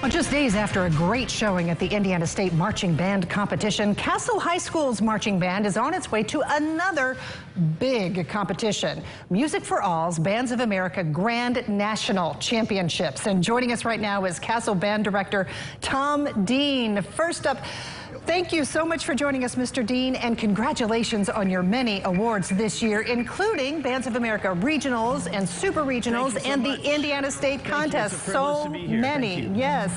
Well, just days after a great showing at the Indiana State Marching Band competition, Castle High School's marching band is on its way to another big competition. Music for All's Bands of America Grand National Championships. And joining us right now is Castle Band Director Tom Dean. First up, thank you so much for joining us, Mr. Dean, and congratulations on your many awards this year, including Bands of America Regionals and Super Regionals and the Indiana State Contest. So many, yes.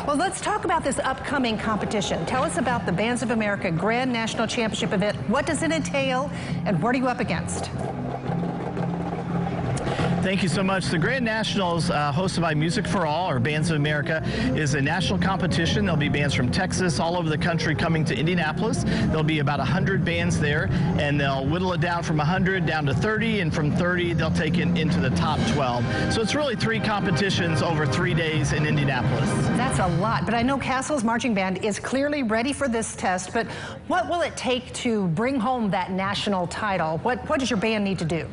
Well, let's talk about this upcoming competition. Tell us about the Bands of America Grand National Championship event. What does it entail, and what are you up against? Thank you so much. The Grand Nationals, hosted by Music for All, or Bands of America, is a national competition. There'll be bands from Texas, all over the country coming to Indianapolis. There'll be about 100 bands there, and they'll whittle it down from 100 down to 30, and from 30 they'll take it into the top 12. So it's really 3 competitions over 3 days in Indianapolis. That's a lot, but I know Castle's marching band is clearly ready for this test, but what will it take to bring home that national title? What does your band need to do?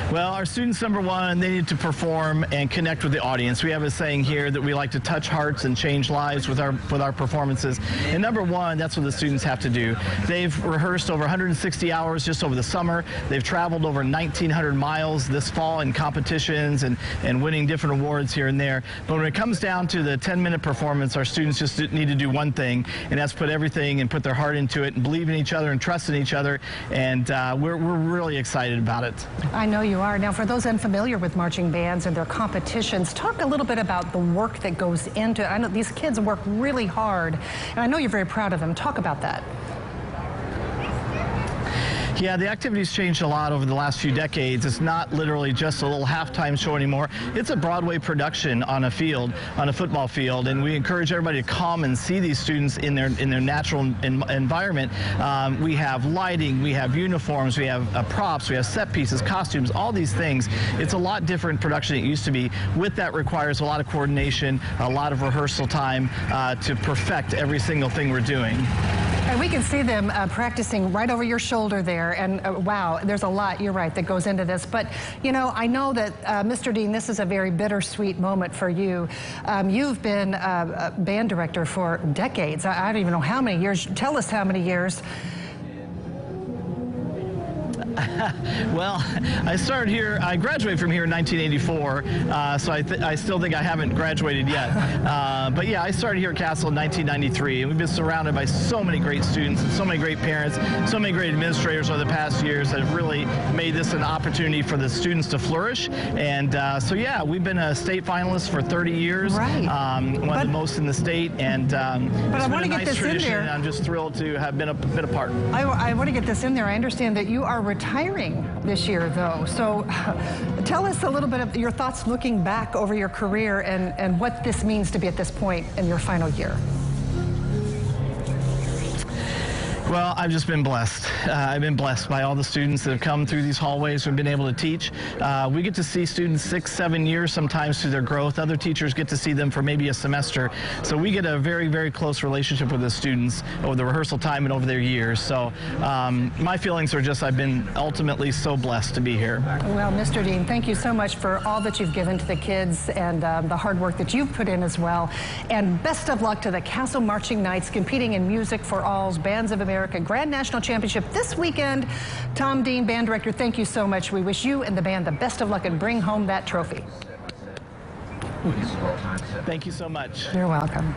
Well, our students, number one, they need to perform and connect with the audience. We have a saying here that we like to touch hearts and change lives with our performances. And number one, that's what the students have to do. They've rehearsed over 160 hours just over the summer. They've traveled over 1,900 miles this fall in competitions and winning different awards here and there. But when it comes down to the 10-minute performance, our students just need to do one thing, and that's put everything and put their heart into it and believe in each other and trust in each other. And we're really excited about it. I know you are. Now, for those unfamiliar with marching bands and their competitions, talk a little bit about the work that goes into it. I know these kids work really hard, and I know you're very proud of them. Talk about that. Yeah, the activity's changed a lot over the last few decades. It's not literally just a little halftime show anymore. It's a Broadway production on a field, on a football field, and we encourage everybody to come and see these students in their natural environment. We have lighting, we have uniforms, we have props, we have set pieces, costumes, all these things. It's a lot different production than it used to be. With that requires a lot of coordination, a lot of rehearsal time to perfect every single thing we're doing. And we can see them practicing right over your shoulder there, and wow, there's a lot, you're right, that goes into this. But, you know, I know that, Mr. Dean, this is a very bittersweet moment for you. You've been a band director for decades. I don't even know how many years. Tell us how many years. Well, I started here, I graduated from here in 1984, so I still think I haven't graduated yet. But yeah, I started here at Castle in 1993, and we've been surrounded by so many great students and so many great parents, so many great administrators over the past years that have really made this an opportunity for the students to flourish. And so yeah, we've been a state finalist for 30 years, right. One of the most in the state, and but I want to get this in there. And I'm just thrilled to have been been a part. I want to get this in there. I understand that you are retiring this year, though. So tell us a little bit of your thoughts looking back over your career and what this means to be at this point in your final year. Well, I've just been blessed. I've been blessed by all the students that have come through these hallways and been able to teach. We get to see students 6, 7 years sometimes through their growth. Other teachers get to see them for maybe a semester. So we get a very, very close relationship with the students over the rehearsal time and over their years. So my feelings are just I've been ultimately so blessed to be here. Well, Mr. Dean, thank you so much for all that you've given to the kids and the hard work that you've put in as well. And best of luck to the Castle Marching Knights competing in Music for All's Bands of America Grand National Championship this weekend. Tom Dean, band director, thank you so much. We wish you and the band the best of luck and bring home that trophy. Thank you so much. You're welcome.